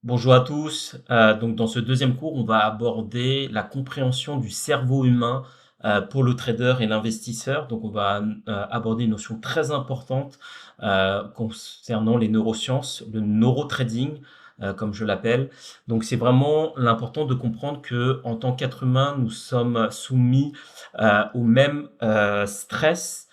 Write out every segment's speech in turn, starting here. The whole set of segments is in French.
Bonjour à tous. Donc dans ce deuxième cours, on va aborder la compréhension du cerveau humain pour le trader et l'investisseur. Donc on va aborder une notion très importante concernant les neurosciences, le neurotrading, comme je l'appelle. Donc c'est vraiment l'important de comprendre que en tant qu'être humain, nous sommes soumis au même stress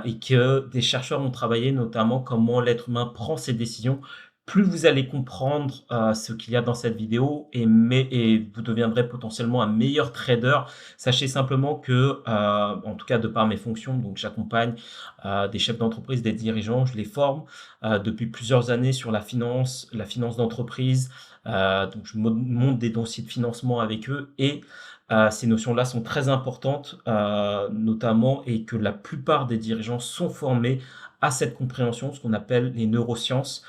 et que des chercheurs ont travaillé notamment comment l'être humain prend ses décisions. Plus vous allez comprendre, ce qu'il y a dans cette vidéo et vous deviendrez potentiellement un meilleur trader. Sachez simplement que, en tout cas de par mes fonctions, donc j'accompagne, des chefs d'entreprise, des dirigeants, je les forme, depuis plusieurs années sur la finance d'entreprise. Donc je monte des dossiers de financement avec eux et ces notions-là sont très importantes, notamment et que la plupart des dirigeants sont formés à cette compréhension, ce qu'on appelle les neurosciences.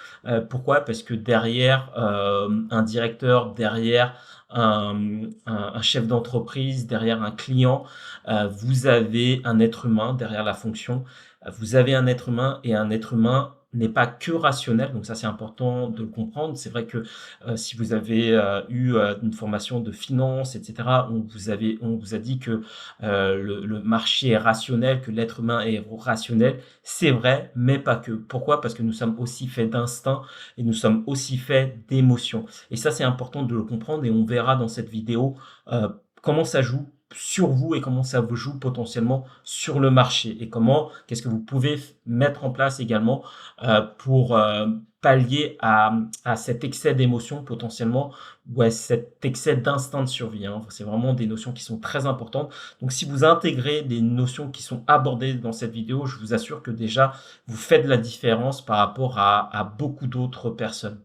Pourquoi? Parce que derrière, un directeur, derrière un chef d'entreprise, derrière un client, vous avez un être humain derrière la fonction. Vous avez un être humain et un être humain n'est pas que rationnel, donc ça, c'est important de le comprendre. C'est vrai que, si vous avez, eu, une formation de finance et cetera, on vous a dit que, le marché est rationnel, que l'être humain est rationnel. C'est vrai, mais pas que. Pourquoi? Parce que nous sommes aussi faits d'instinct et nous sommes aussi faits d'émotions. Et ça, c'est important de le comprendre et on verra dans cette vidéo comment ça joue sur vous et comment ça vous joue potentiellement sur le marché et qu'est-ce que vous pouvez mettre en place également pour pallier à cet excès d'émotion potentiellement ou à cet excès d'instinct de survie, hein. C'est vraiment des notions qui sont très importantes. Donc si vous intégrez des notions qui sont abordées dans cette vidéo, je vous assure que déjà, vous faites la différence par rapport à beaucoup d'autres personnes.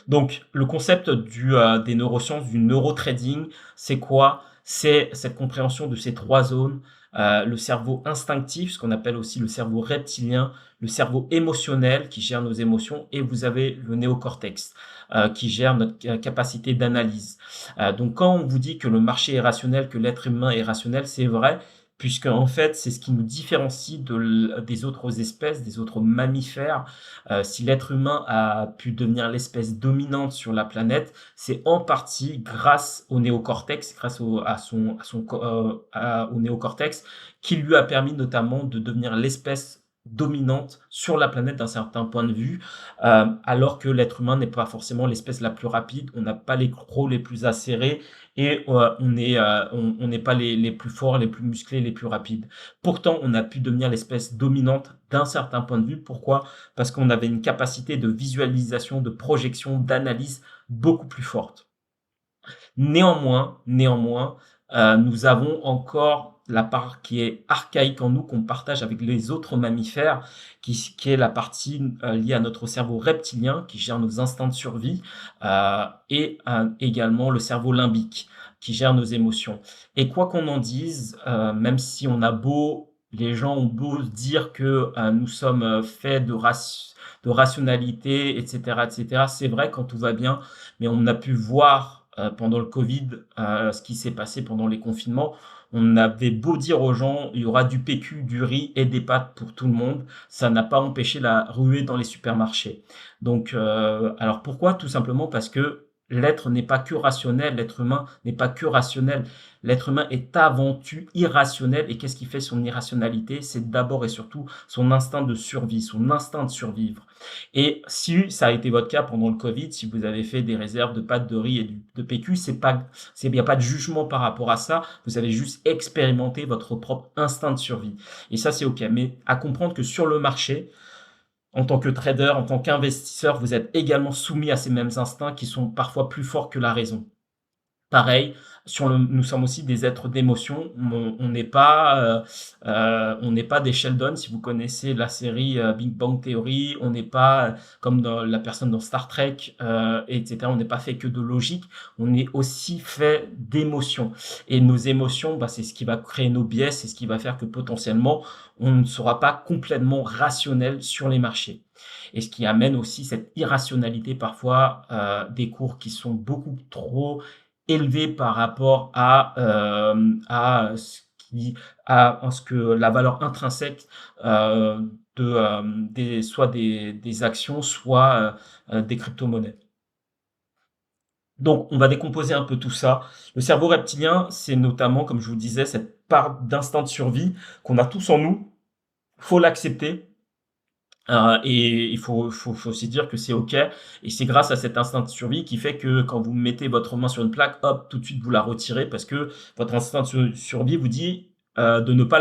Donc le concept des neurosciences, du neurotrading, c'est quoi? C'est cette compréhension de ces 3 zones, le cerveau instinctif, ce qu'on appelle aussi le cerveau reptilien, le cerveau émotionnel qui gère nos émotions et vous avez le néocortex, qui gère notre capacité d'analyse. Donc quand on vous dit que le marché est rationnel, que l'être humain est rationnel, c'est vrai, puisque en fait, c'est ce qui nous différencie des autres espèces, des autres mammifères. Si l'être humain a pu devenir l'espèce dominante sur la planète, c'est en partie grâce au néocortex, grâce au néocortex, qui lui a permis notamment de devenir l'espèce dominante sur la planète d'un certain point de vue, alors que l'être humain n'est pas forcément l'espèce la plus rapide, on n'a pas les crocs les plus acérés et on n'est pas les plus forts, les plus musclés, les plus rapides. Pourtant, on a pu devenir l'espèce dominante d'un certain point de vue. Pourquoi? Parce qu'on avait une capacité de visualisation, de projection, d'analyse beaucoup plus forte. Néanmoins, nous avons encore la part qui est archaïque en nous, qu'on partage avec les autres mammifères, qui est la partie liée à notre cerveau reptilien, qui gère nos instincts de survie, et également le cerveau limbique, qui gère nos émotions. Et quoi qu'on en dise, même si les gens ont beau dire que nous sommes faits de rationalité, etc., c'est vrai quand tout va bien, mais on a pu voir pendant le Covid ce qui s'est passé pendant les confinements. On avait beau dire aux gens, il y aura du PQ, du riz et des pâtes pour tout le monde. Ça n'a pas empêché la ruée dans les supermarchés. Donc, alors pourquoi? Tout simplement parce que l'être n'est pas que rationnel, l'être humain n'est pas que rationnel. L'être humain est avant tout irrationnel. Et qu'est-ce qui fait son irrationalité? C'est d'abord et surtout son instinct de survie, son instinct de survivre. Et si ça a été votre cas pendant le Covid, si vous avez fait des réserves de pâtes, de riz et de PQ, il n'y a pas de jugement par rapport à ça. Vous avez juste expérimenté votre propre instinct de survie. Et ça, c'est OK. Mais à comprendre que sur le marché, en tant que trader, en tant qu'investisseur, vous êtes également soumis à ces mêmes instincts qui sont parfois plus forts que la raison. Pareil, nous sommes aussi des êtres d'émotion. On n'est pas des Sheldon. Si vous connaissez la série Big Bang Theory, on n'est pas comme la personne dans Star Trek, etc. On n'est pas fait que de logique. On est aussi fait d'émotions. Et nos émotions, bah, c'est ce qui va créer nos biais, c'est ce qui va faire que potentiellement, on ne sera pas complètement rationnel sur les marchés. Et ce qui amène aussi cette irrationalité parfois des cours qui sont beaucoup trop élevé par rapport à ce que la valeur intrinsèque soit des actions, soit des crypto-monnaies. Donc, on va décomposer un peu tout ça. Le cerveau reptilien, c'est notamment, comme je vous disais, cette part d'instinct de survie qu'on a tous en nous. Faut l'accepter. Et il faut se dire que c'est OK et c'est grâce à cet instinct de survie qui fait que quand vous mettez votre main sur une plaque, hop, tout de suite vous la retirez parce que votre instinct de survie vous dit, de ne pas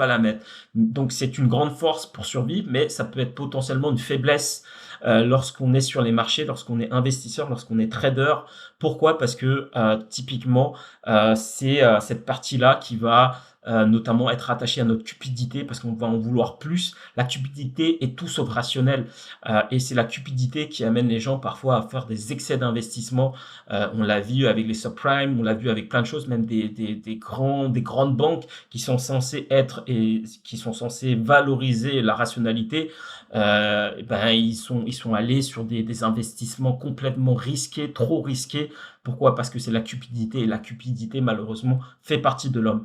la mettre. Donc c'est une grande force pour survivre, mais ça peut être potentiellement une faiblesse, lorsqu'on est sur les marchés, lorsqu'on est investisseur, lorsqu'on est trader. Pourquoi? Parce que, typiquement, c'est, cette partie-là qui va, notamment être attachée à notre cupidité parce qu'on va en vouloir plus. La cupidité est tout sauf rationnelle, et c'est la cupidité qui amène les gens parfois à faire des excès d'investissement. On l'a vu avec les subprimes, on l'a vu avec plein de choses, même des grandes banques qui sont censées être et qui sont censées valoriser la rationalité. Ben ils sont allés sur des investissements complètement risqués, trop risqués. Pourquoi? Parce que c'est la cupidité et la cupidité malheureusement fait partie de l'homme.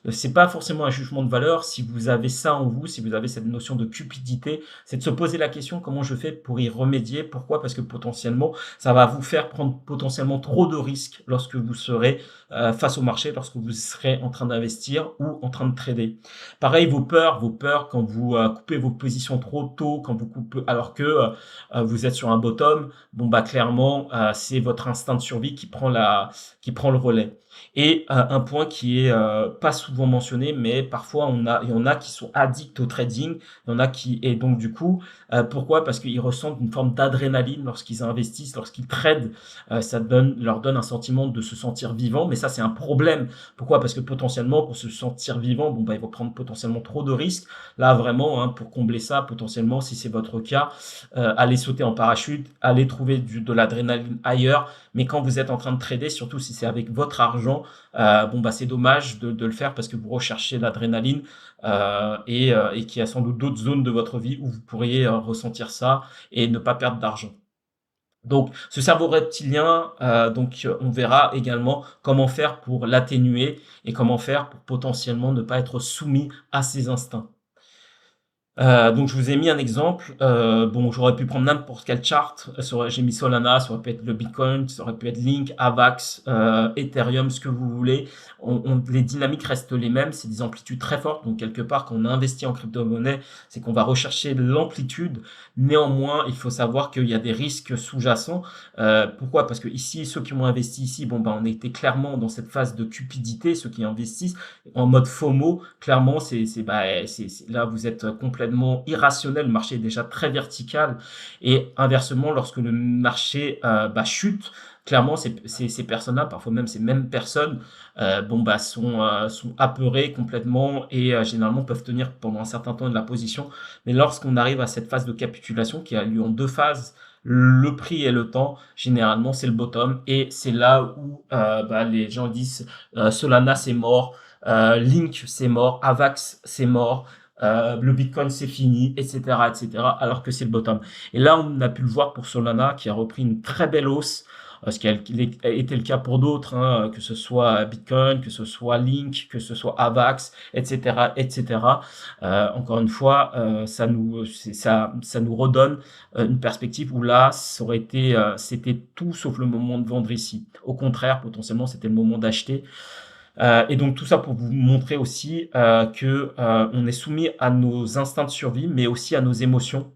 C'est pas forcément un jugement de valeur. Si vous avez ça en vous, si vous avez cette notion de cupidité, c'est de se poser la question comment je fais pour y remédier. Pourquoi? Parce que potentiellement, ça va vous faire prendre potentiellement trop de risques lorsque vous serez face au marché, lorsque vous serez en train d'investir ou en train de trader. Pareil, vos peurs quand vous coupez vos positions trop tôt, quand vous coupez, alors que vous êtes sur un bottom, bon bah clairement, c'est votre instinct de survie qui prend le relais. Et un point qui est pas souvent mentionné, mais parfois il y en a qui sont addicts au trading, il y en a qui et donc du coup, pourquoi? Parce qu'ils ressentent une forme d'adrénaline lorsqu'ils investissent, lorsqu'ils tradent, ça leur donne un sentiment de se sentir vivant, mais ça c'est un problème. Pourquoi? Parce que potentiellement pour se sentir vivant, bon bah ils vont prendre potentiellement trop de risques. Là vraiment, hein, pour combler ça, potentiellement si c'est votre cas, allez sauter en parachute, allez trouver de l'adrénaline ailleurs. Mais quand vous êtes en train de trader, surtout si c'est avec votre argent, bon bah c'est dommage de le faire parce que vous recherchez l'adrénaline et qu'il y a sans doute d'autres zones de votre vie où vous pourriez ressentir ça et ne pas perdre d'argent. Donc, ce cerveau reptilien, on verra également comment faire pour l'atténuer et comment faire pour potentiellement ne pas être soumis à ses instincts. Donc je vous ai mis un exemple. Bon, j'aurais pu prendre n'importe quel chart. J'ai mis Solana, ça aurait pu être le Bitcoin, ça aurait pu être Link, Avax, Ethereum, ce que vous voulez. Les dynamiques restent les mêmes. C'est des amplitudes très fortes. Donc quelque part, quand on investit en crypto-monnaie, c'est qu'on va rechercher l'amplitude. Néanmoins, il faut savoir qu'il y a des risques sous-jacents. Pourquoi? Parce que ici, ceux qui ont investi ici, bon ben, on était clairement dans cette phase de cupidité. Ceux qui investissent en mode FOMO, clairement, là vous êtes complètement irrationnel. Le marché est déjà très vertical et inversement, lorsque le marché chute, clairement ces personnes-là, parfois même ces mêmes personnes, sont apeurées complètement et généralement peuvent tenir pendant un certain temps de la position. Mais lorsqu'on arrive à cette phase de capitulation qui a lieu en deux phases, le prix et le temps, généralement c'est le bottom et c'est là où les gens disent Solana c'est mort, Link c'est mort, Avax c'est mort, le Bitcoin c'est fini, etc., etc., alors que c'est le bottom. Et là, on a pu le voir pour Solana qui a repris une très belle hausse, ce qui a été le cas pour d'autres, hein, que ce soit Bitcoin, que ce soit Link, que ce soit Avax, etc., etc. Encore une fois, ça nous redonne une perspective où là, c'était tout sauf le moment de vendre ici. Au contraire, potentiellement, c'était le moment d'acheter. Et donc tout ça pour vous montrer aussi que on est soumis à nos instincts de survie, mais aussi à nos émotions.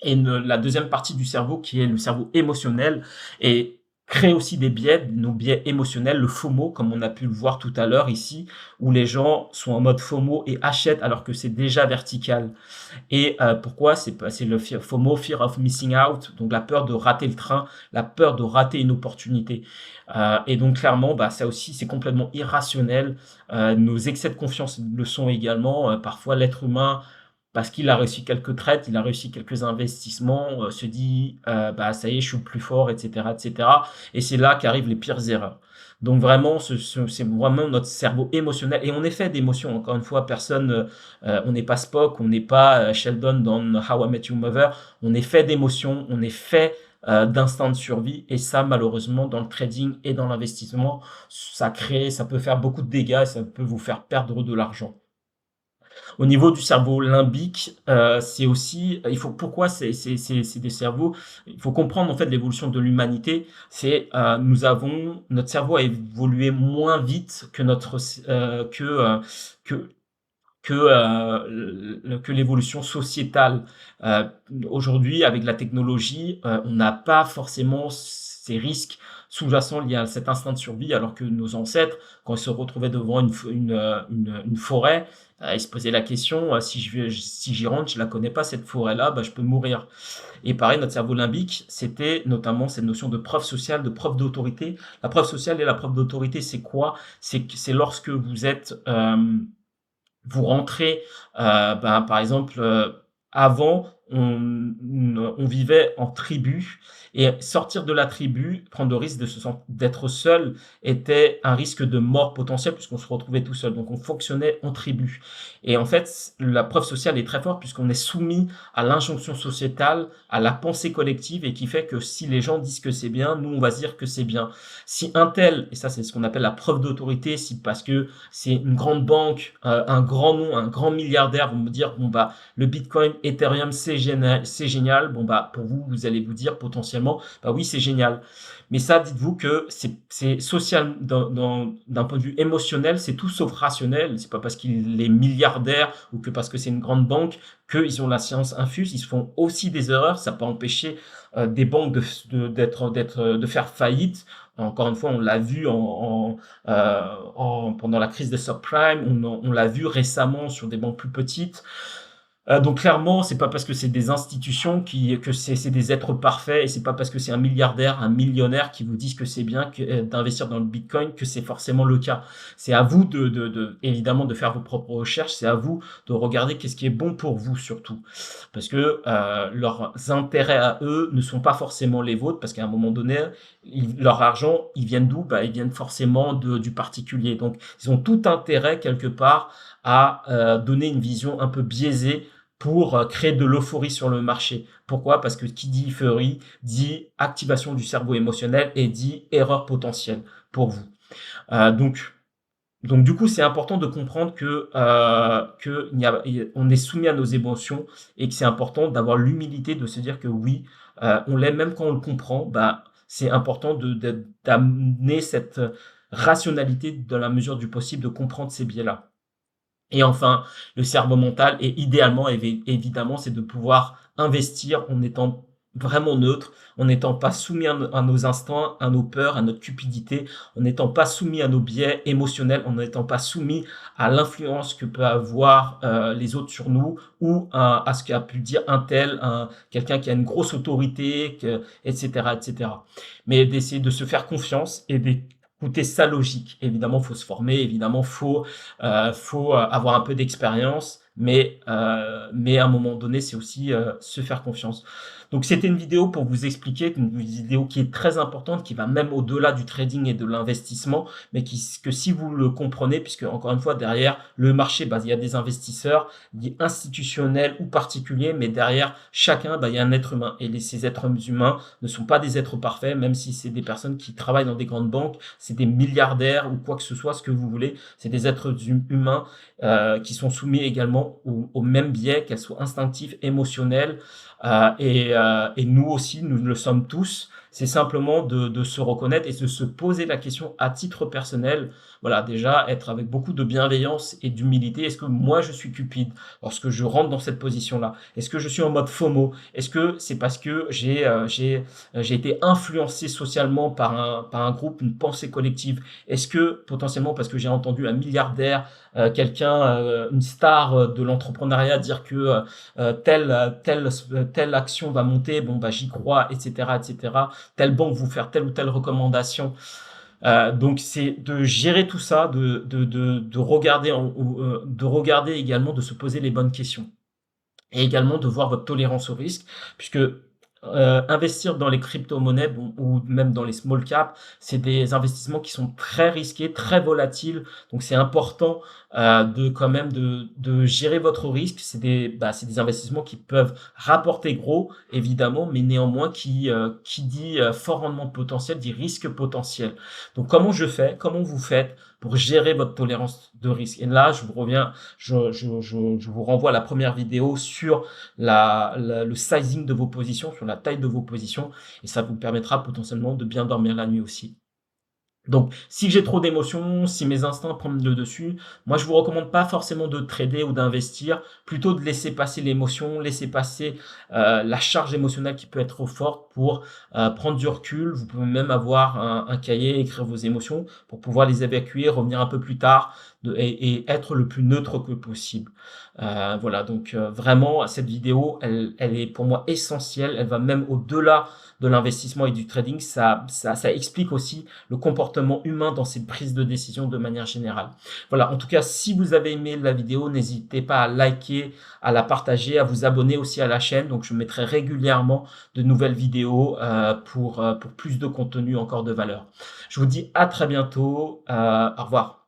Et la deuxième partie du cerveau, qui est le cerveau émotionnel, et crée aussi des biais, nos biais émotionnels, le FOMO, comme on a pu le voir tout à l'heure ici, où les gens sont en mode FOMO et achètent alors que c'est déjà vertical. Et pourquoi? C'est le FOMO, Fear of Missing Out, donc la peur de rater le train, la peur de rater une opportunité. Et donc clairement, ça aussi, c'est complètement irrationnel. Nos excès de confiance le sont également. Parfois, l'être humain, parce qu'il a réussi quelques trades, il a réussi quelques investissements, se dit ça y est, je suis le plus fort, etc., etc. Et c'est là qu'arrivent les pires erreurs. Donc vraiment, c'est vraiment notre cerveau émotionnel. Et on est fait d'émotions. Encore une fois, on n'est pas Spock, on n'est pas Sheldon dans How I Met Your Mother. On est fait d'émotions, on est fait d'instinct de survie. Et ça, malheureusement, dans le trading et dans l'investissement, ça peut faire beaucoup de dégâts et ça peut vous faire perdre de l'argent. Au niveau du cerveau limbique, c'est aussi il faut pourquoi c'est des cerveaux il faut comprendre en fait l'évolution de l'humanité. Nous avons notre cerveau a évolué moins vite que notre c que que l'évolution sociétale. Heu, Aujourd'hui, avec la technologie, on n'a pas forcément ces risques sous-jacents liés à cet instinct de survie, alors que nos ancêtres, quand ils se retrouvaient devant une forêt, ils se posaient la question: Si j'y rentre, je la connais pas cette forêt-là, bah, je peux mourir». Et pareil, notre cerveau limbique, c'était notamment cette notion de preuve sociale, de preuve d'autorité. La preuve sociale et la preuve d'autorité, c'est quoi? C'est lorsque vous rentrez, par exemple, avant, on vivait en tribu et sortir de la tribu, prendre le risque d'être seul était un risque de mort potentiel puisqu'on se retrouvait tout seul. Donc on fonctionnait en tribu et en fait, la preuve sociale est très forte puisqu'on est soumis à l'injonction sociétale, à la pensée collective et qui fait que si les gens disent que c'est bien, nous, on va se dire que c'est bien. Si un tel et ça, c'est ce qu'on appelle la preuve d'autorité, si parce que c'est une grande banque, un grand nom, un grand milliardaire vont me dire bon bah le Bitcoin, Ethereum c'est génial. Bon bah pour vous, vous allez vous dire potentiellement bah oui c'est génial. Mais ça, dites-vous que c'est social d'un point de vue émotionnel, c'est tout sauf rationnel. C'est pas parce qu'il est milliardaire ou que parce que c'est une grande banque qu'ils ont la science infuse. Ils se font aussi des erreurs. Ça peut empêcher des banques de faire faillite. Encore une fois, on l'a vu pendant la crise des subprimes, on l'a vu récemment sur des banques plus petites. Donc clairement, c'est pas parce que c'est des institutions que c'est des êtres parfaits et c'est pas parce que c'est un milliardaire, un millionnaire qui vous disent que c'est bien d'investir dans le Bitcoin que c'est forcément le cas. C'est à vous évidemment de faire vos propres recherches, c'est à vous de regarder qu'est-ce qui est bon pour vous surtout. Parce que leurs intérêts à eux ne sont pas forcément les vôtres parce qu'à un moment donné, leur argent, ils viennent d'où? Bah, ils viennent forcément du particulier. Donc ils ont tout intérêt quelque part à donner une vision un peu biaisée pour créer de l'euphorie sur le marché. Pourquoi? Parce que qui dit euphorie dit activation du cerveau émotionnel et dit erreur potentielle pour vous. Euh, donc, donc du coup, c'est important de comprendre on est soumis à nos émotions et que c'est important d'avoir l'humilité de se dire que oui, on l'est même quand on le comprend. Bah, c'est important d'amener cette rationalité dans la mesure du possible de comprendre ces biais-là. Et enfin, le cerveau mental et idéalement, évidemment, c'est de pouvoir investir en étant vraiment neutre, en n'étant pas soumis à nos instincts, à nos peurs, à notre cupidité, en n'étant pas soumis à nos biais émotionnels, en n'étant pas soumis à l'influence que peut avoir les autres sur nous ou à ce qu'a pu dire un tel, quelqu'un qui a une grosse autorité, etc., etc. Mais d'essayer de se faire confiance et d'écouter sa logique. Évidemment, faut se former, évidemment, faut avoir un peu d'expérience, mais à un moment donné, c'est aussi se faire confiance. Donc c'était une vidéo pour vous expliquer, une vidéo qui est très importante, qui va même au-delà du trading et de l'investissement, mais que si vous le comprenez, puisque encore une fois, derrière le marché, bah, il y a des investisseurs, institutionnels ou particuliers, mais derrière chacun, bah, il y a un être humain. Et ces êtres humains ne sont pas des êtres parfaits, même si c'est des personnes qui travaillent dans des grandes banques, c'est des milliardaires ou quoi que ce soit, ce que vous voulez, c'est des êtres humains qui sont soumis également aux mêmes biais, qu'elles soient instinctifs, émotionnels, et nous aussi, nous le sommes tous. C'est simplement de se reconnaître et de se poser la question à titre personnel. Voilà, déjà être avec beaucoup de bienveillance et d'humilité. Est-ce que moi je suis cupide lorsque je rentre dans cette position-là? Est-ce que je suis en mode FOMO? Est-ce que c'est parce que j'ai été influencé socialement par un groupe, une pensée collective? Est-ce que potentiellement parce que j'ai entendu un milliardaire, une star de l'entrepreneuriat dire que telle action va monter, bon bah j'y crois, etc., etc. Telle banque vous faire telle ou telle recommandation. Donc c'est de gérer tout ça, de regarder, de regarder également, de se poser les bonnes questions et également de voir votre tolérance au risque, puisque investir dans les crypto-monnaies ou même dans les small caps, c'est des investissements qui sont très risqués, très volatiles. Donc c'est important de quand même de gérer votre risque. C'est des investissements qui peuvent rapporter gros, évidemment, mais néanmoins qui dit fort rendement potentiel, dit risque potentiel. Donc comment je fais, comment vous faites pour gérer votre tolérance de risque. Et là, je vous renvoie à la première vidéo sur le sizing de vos positions, sur la taille de vos positions, et ça vous permettra potentiellement de bien dormir la nuit aussi. Donc, si j'ai trop d'émotions, si mes instincts prennent le dessus, moi je vous recommande pas forcément de trader ou d'investir, plutôt de laisser passer l'émotion, laisser passer la charge émotionnelle qui peut être trop forte pour prendre du recul. Vous pouvez même avoir un cahier, écrire vos émotions pour pouvoir les évacuer, revenir un peu plus tard et être le plus neutre que possible. Voilà, donc vraiment cette vidéo, elle est pour moi essentielle. Elle va même au-delà de l'investissement et du trading. Ça explique aussi le comportement humain dans ces prises de décision de manière générale. Voilà, en tout cas, si vous avez aimé la vidéo, n'hésitez pas à liker, à la partager, à vous abonner aussi à la chaîne. Donc, je mettrai régulièrement de nouvelles vidéos pour plus de contenu encore de valeur. Je vous dis à très bientôt. Au revoir.